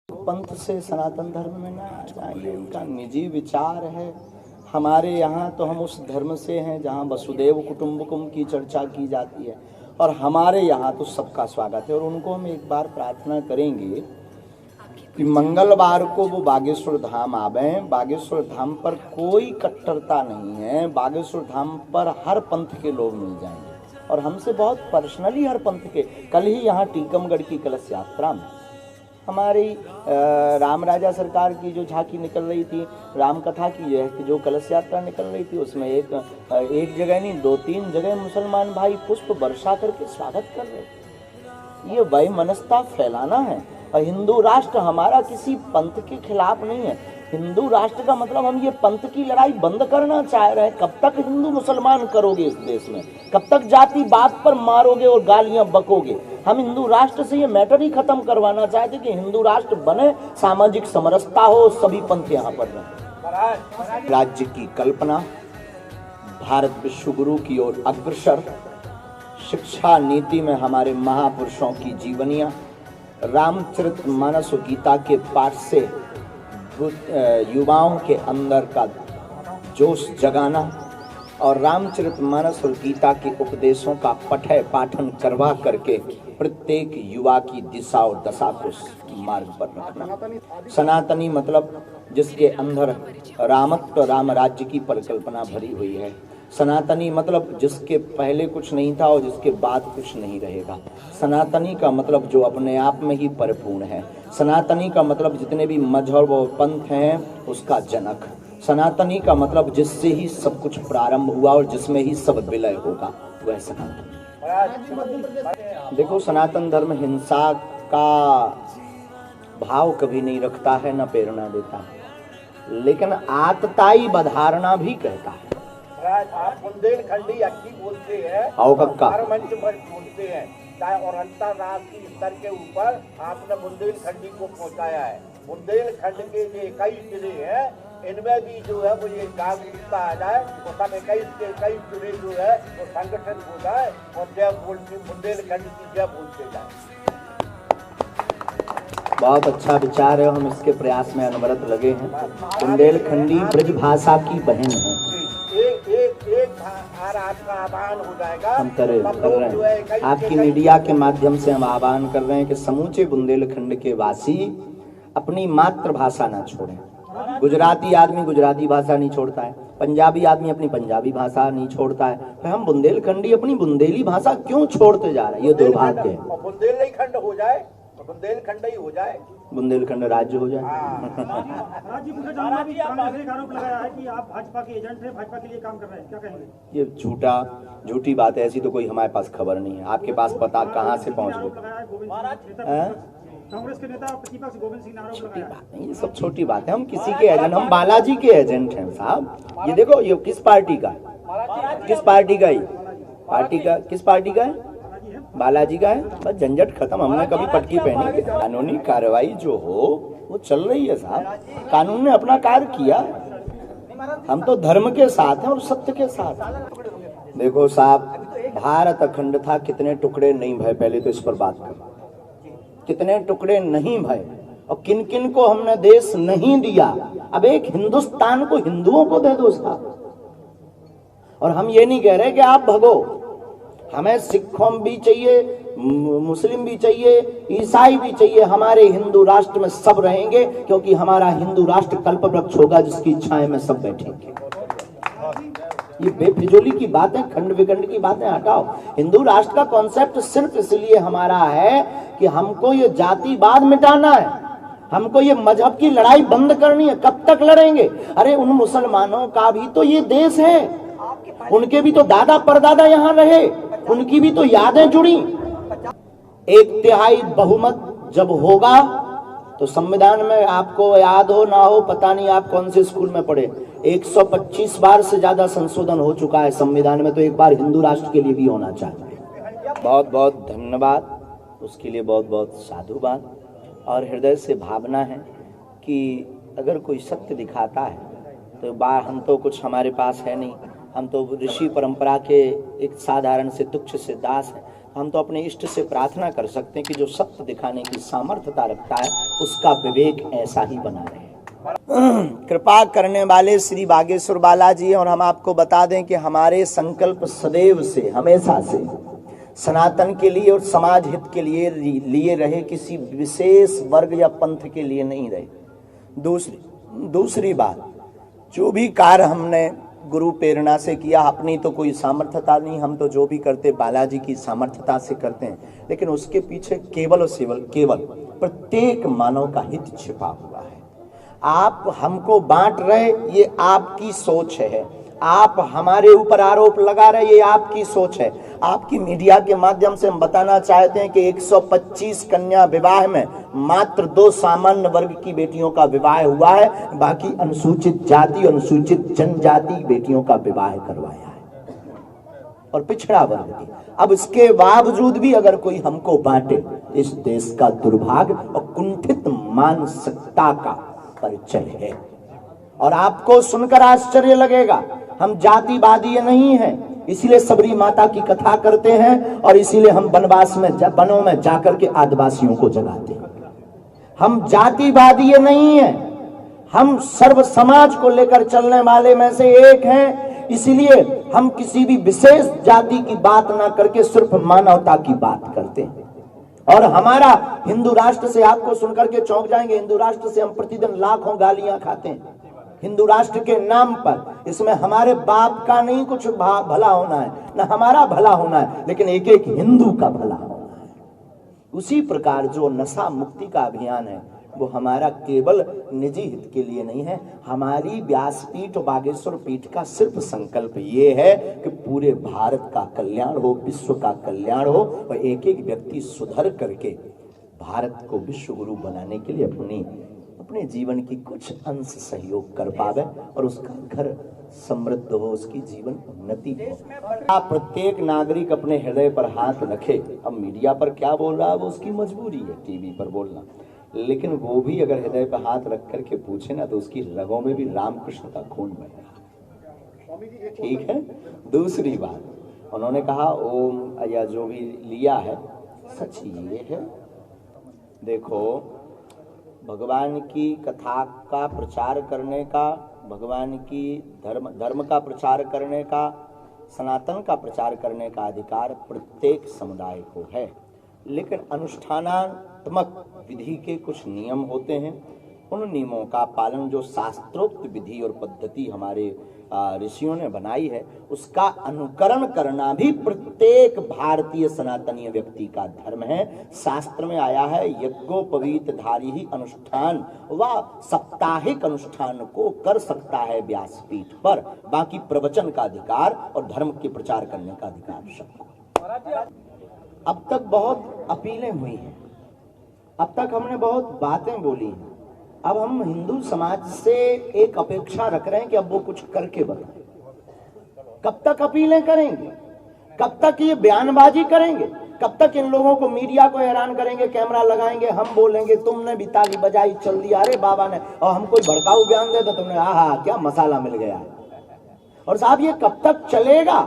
पंथ से सनातन धर्म में ना आ जाइए, इनका निजी विचार है। हमारे यहाँ तो हम उस धर्म से हैं जहाँ वसुदेव कुटुंबकम की चर्चा की जाती है, और हमारे यहाँ तो सबका स्वागत है। और उनको हम एक बार प्रार्थना करेंगे कि मंगलवार को वो बागेश्वर धाम आवे। बागेश्वर धाम पर कोई कट्टरता नहीं है, बागेश्वर धाम पर हर पंथ के लोग मिल जाएंगे, और हमसे बहुत पर्सनली हर पंथ के। कल ही यहाँ टीकमगढ़ की कलश यात्रा में हमारी राम राजा सरकार की जो झांकी निकल रही थी, राम कथा की जो कलश यात्रा निकल रही थी, उसमें एक जगह नहीं 2-3 जगह मुसलमान भाई पुष्प वर्षा करके स्वागत कर रहे थे। ये वैमनस्यता फैलाना है। और हिंदू राष्ट्र हमारा किसी पंथ के खिलाफ नहीं है। हिंदू राष्ट्र का मतलब हम ये पंथ की लड़ाई बंद करना चाह रहे हैं। कब तक हिंदू मुसलमान करोगे इस देश में? कब तक जाति बात पर मारोगे और गालियां बकोगे? हम हिंदू राष्ट्र से ये मैटर ही खत्म करवाना चाहते कि हिंदू राष्ट्र बने, सामाजिक समरसता हो, सभी पंथ यहाँ पर रहें। राज्य की कल्पना, भारत विश्व गुरु की ओर अग्रसर, शिक्षा नीति में हमारे महापुरुषों की जीवनियां, रामचरितमानस और गीता के पाठ से युवाओं के अंदर का जोश जगाना, और रामचरितमानस और गीता के उपदेशों का पाठन करवा करके प्रत्येक युवा की दिशा और दशा को मार्ग पर रखना। सनातनी मतलब जिसके अंदर रामत्व, राम राज्य की परिकल्पना भरी हुई है। सनातनी मतलब जिसके पहले कुछ नहीं था और जिसके बाद कुछ नहीं रहेगा। सनातनी का मतलब जो अपने आप में ही परिपूर्ण है। सनातनी का मतलब जितने भी मजहब और पंथ हैं उसका जनक। सनातनी का मतलब जिससे ही सब कुछ प्रारंभ हुआ और जिसमें ही सब विलय होगा, वह सनातन। देखो, सनातन धर्म हिंसा का भाव कभी नहीं रखता है, न प्रेरणा देता है, लेकिन आतताई बधारना भी कहता है। आप बुंदेलखंडी अक्की बोलते हैं, मंच पर बोलते हैं, और अंतरराष्ट्रीय स्तर के ऊपर आपने बुंदेलखंडी को पहुंचाया है। बुंदेलखंड के जो 21 जिले हैं, इनमें भी जो है वो ये जागरूकता आ जाए, और सब 21 जिले जो है वो संगठन हो जाए और जय बोलते बुंदेलखंड की जय बोलते जाए। बहुत अच्छा विचार है, हम इसके प्रयास में अनवरत लगे हैं। बुंदेलखंडी ब्रज भाषा की बहन है। आपका आह्वान हो जाएगा, हम कर रहे हैं। आपकी मीडिया के माध्यम से हम आह्वान कर रहे हैं कि समूचे बुंदेलखंड के वासी अपनी मातृभाषा ना छोड़ें। गुजराती आदमी गुजराती भाषा नहीं छोड़ता है, पंजाबी आदमी अपनी पंजाबी भाषा नहीं छोड़ता है, तो हम बुंदेलखंडी अपनी बुंदेली भाषा क्यों छोड़ते जा रहे हैं? ये दुर्भाग्य है। बुंदेलखंड हो जाए, बुंदेलखंड ही हो जाए, बुंदेलखंड राज्य हो जाए। आरोप लगाया है कि आप भाजपा के एजेंट हैं, भाजपा के लिए काम कर रहे हैं, क्या कहेंगे? ये झूठी बात है। ऐसी तो कोई हमारे पास खबर नहीं है। आपके पास पता कहाँ से पहुँच गए? कांग्रेस के नेता प्रतिपक्ष गोविंद सिंह ने आरोप लगाया। ये सब छोटी बात है। हम किसी के एजेंट, हम बालाजी के एजेंट हैं साहब। ये देखो, ये किस पार्टी का है? किस पार्टी का? पार्टी का किस पार्टी का है? बालाजी का है। बस झंझट खत्म। हमने कभी पटकी पहनी? कानूनी कार्रवाई जो हो वो चल रही है साहब। कानून ने अपना कार्य किया। हम तो धर्म के साथ हैं और सत्य के साथ। देखो साहब, भारत अखंड था, कितने टुकड़े नहीं भय? पहले तो इस पर बात करो, कितने टुकड़े नहीं भय और किन किन को हमने देश नहीं दिया। अब एक हिंदुस्तान को हिंदुओं को दे दो साहब। और हम ये नहीं कह रहे कि आप भगो, हमें सिखों भी चाहिए, मुस्लिम भी चाहिए, ईसाई भी चाहिए। हमारे हिंदू राष्ट्र में सब रहेंगे, क्योंकि हमारा हिंदू राष्ट्र कल्पवृक्ष होगा जिसकी छाया में सब बैठेंगे। ये बेफिजूली की बातें, खंड विखंड की बातें हटाओ। हिंदू राष्ट्र का कॉन्सेप्ट सिर्फ इसलिए हमारा है कि हमको ये जातिवाद मिटाना है, हमको ये मजहब की लड़ाई बंद करनी है। कब तक लड़ेंगे? अरे उन मुसलमानों का भी तो ये देश है, उनके भी तो दादा परदादा यहाँ रहे, उनकी भी तो यादें जुड़ी। 1/3 बहुमत जब होगा तो संविधान में, आपको याद हो ना हो पता नहीं आप कौन से स्कूल में पढ़े, 125 बार से ज्यादा संशोधन हो चुका है संविधान में, तो एक बार हिंदू राष्ट्र के लिए भी होना चाहिए। बहुत बहुत धन्यवाद, उसके लिए बहुत बहुत साधुवाद। और हृदय से भावना है कि अगर कोई सत्य दिखाता है तो हम तो कुछ हमारे पास है नहीं, हम तो ऋषि परंपरा के एक साधारण से तुच्छ से दास हैं। हम तो अपने इष्ट से प्रार्थना कर सकते हैं कि जो सत्य दिखाने की सामर्थ्यता रखता है उसका विवेक ऐसा ही बना रहे। कृपा करने वाले श्री बागेश्वर बालाजी हैं और हम आपको बता दें कि हमारे संकल्प सदैव से हमेशा से सनातन के लिए और समाज हित के लिए रहे, किसी विशेष वर्ग या पंथ के लिए नहीं रहे। दूसरी बात, जो भी कार्य हमने गुरु प्रेरणा से किया, अपनी तो कोई सामर्थ्यता नहीं, हम तो जो भी करते बालाजी की सामर्थ्यता से करते हैं, लेकिन उसके पीछे केवल और केवल प्रत्येक मानव का हित छिपा हुआ है। आप हमको बांट रहे, ये आपकी सोच है। आप हमारे ऊपर आरोप लगा रहे, ये आपकी सोच है। आपकी मीडिया के माध्यम से हम बताना चाहते हैं कि 125 कन्या विवाह में मात्र 2 सामान्य वर्ग की बेटियों का विवाह हुआ है, बाकी अनुसूचित जाति, अनुसूचित जनजाति बेटियों का विवाह करवाया है और पिछड़ा वर्ग की। अब इसके बावजूद भी अगर कोई हमको बांटे, इस देश का दुर्भाग्य और कुंठित मानसिकता का परिचय है। और आपको सुनकर आश्चर्य लगेगा, हम जातिवादी नहीं हैं, इसीलिए सबरी माता की कथा करते हैं और इसीलिए हम वनवास में वनों में जाकर के आदिवासियों को जगाते हैं। हम जातिवादी नहीं हैं, हम सर्व समाज को लेकर चलने वाले में से एक हैं। इसीलिए हम किसी भी विशेष जाति की बात ना करके सिर्फ मानवता की बात करते हैं। और हमारा हिंदू राष्ट्र से, आपको सुनकर के चौंक जाएंगे, हिंदू राष्ट्र से हम प्रतिदिन लाखों गालियां खाते हैं हिंदू राष्ट्र के नाम पर। इसमें हमारे बाप का नहीं कुछ भला होना है, ना हमारा भला होना है, लेकिन एक एक हिंदू का भला होना है। उसी प्रकार जो नशा मुक्ति का अभियान है वो हमारा केवल निजी हित के लिए नहीं है। हमारी व्यासपीठ और बागेश्वर पीठ का सिर्फ संकल्प ये है कि पूरे भारत का कल्याण हो, विश्व का कल्याण हो और एक एक व्यक्ति सुधर करके भारत को विश्व गुरु बनाने के लिए अपने जीवन की कुछ अंश सहयोग कर पावे और उसका घर समृद्ध हो, उसकी जीवन उन्नति हो। आप प्रत्येक नागरिक अपने हृदय पर हाथ रखे। अब मीडिया पर क्या बोल रहा है वो उसकी मजबूरी है, टीवी पर बोलना, लेकिन वो भी अगर हृदय पर हाथ रख करके पूछे ना तो उसकी रगों में भी रामकृष्ण का खून बह रहा है। ठीक है। दूसरी बात, उन्होंने कहा ओम या जो भी लिया है, सच ये है। देखो, भगवान की कथा का प्रचार करने का, भगवान की धर्म का प्रचार करने का, सनातन का प्रचार करने का अधिकार प्रत्येक समुदाय को है, लेकिन अनुष्ठानात्मक विधि के कुछ नियम होते हैं। उन नियमों का पालन, जो शास्त्रोक्त विधि और पद्धति हमारे ऋषियों ने बनाई है, उसका अनुकरण करना भी प्रत्येक भारतीय सनातनीय व्यक्ति का धर्म है। शास्त्र में आया है, यज्ञोपवीत धारी ही अनुष्ठान व साप्ताहिक अनुष्ठान को कर सकता है व्यासपीठ पर, बाकी प्रवचन का अधिकार और धर्म के प्रचार करने का अधिकार सबको। अब तक बहुत अपीलें हुई हैं, अब तक हमने बहुत बातें बोली हैं। अब हम हिंदू समाज से एक अपेक्षा रख रहे हैं कि अब वो कुछ करके बताएं। कब तक अपीलें करेंगे? कब तक ये बयानबाजी करेंगे? कब तक इन लोगों को, मीडिया को हैरान करेंगे? कैमरा लगाएंगे, हम बोलेंगे, तुमने भी ताली बजाई, चल दिया, अरे बाबा ने, और हम कोई भड़काऊ बयान दे तो तुमने आहा क्या मसाला मिल गया। और साहब ये कब तक चलेगा?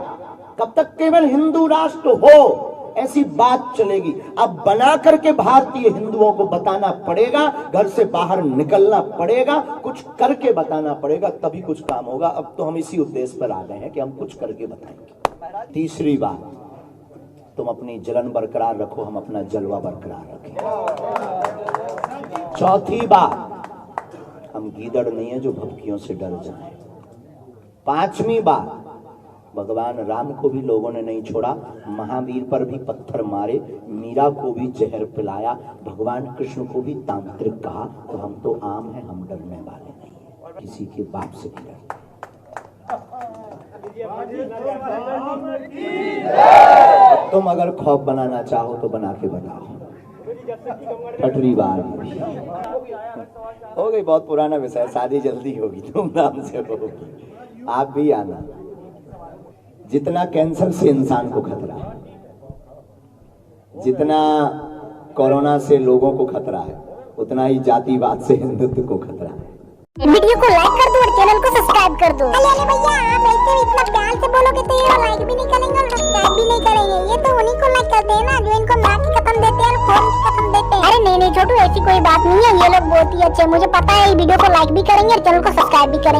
कब तक केवल हिंदू राष्ट्र हो ऐसी बात चलेगी? अब बना करके भारतीय हिंदुओं को बताना पड़ेगा, घर से बाहर निकलना पड़ेगा, कुछ करके बताना पड़ेगा, तभी कुछ काम होगा। अब तो हम इसी उद्देश्य पर आ गए हैं कि हम कुछ करके बताएंगे। तीसरी बात, तुम अपनी जलन बरकरार रखो, हम अपना जलवा बरकरार रखें। चौथी बात, हम गीदड़ नहीं है जो भभकियों से डर जाए। पांचवी बात, भगवान राम को भी लोगों ने नहीं छोड़ा, महावीर पर भी पत्थर मारे, मीरा को भी जहर पिलाया, भगवान कृष्ण को भी तांत्रिक कहा, और हम तो आम हैं, हम डरने वाले नहीं हैं, किसी के बाप से भी डरते। तुम अगर खौफ बनाना चाहो तो बना के बताओ। छठवीं बार हो गई, बहुत पुराना विषय, शादी जल्दी होगी, धूमधाम से होगी, आप भी आना। जितना कैंसर से इंसान को खतरा है, जितना कोरोना से लोगों को खतरा है, उतना ही जातिवाद से हिंदुत्व को खतरा है। वीडियो को लाइक कर दो और चैनल को सब्सक्राइब कर दो। अरे भैया आप ऐसे इतना प्यार से बोलोगे तो ये लाइक भी नहीं करेंगे और सब्सक्राइब भी नहीं करेंगे। ये तो उन्हीं को लाइक करते हैं ना जो इनको माँ की कसम देते हैं और फोन की कसम देते हैं। अरे नहीं छोटू, ऐसी कोई बात नहीं है, ये लोग बहुत ही अच्छे, मुझे पता है। वीडियो को लाइक भी करेंगे और चैनल को सब्सक्राइब भी करेंगे।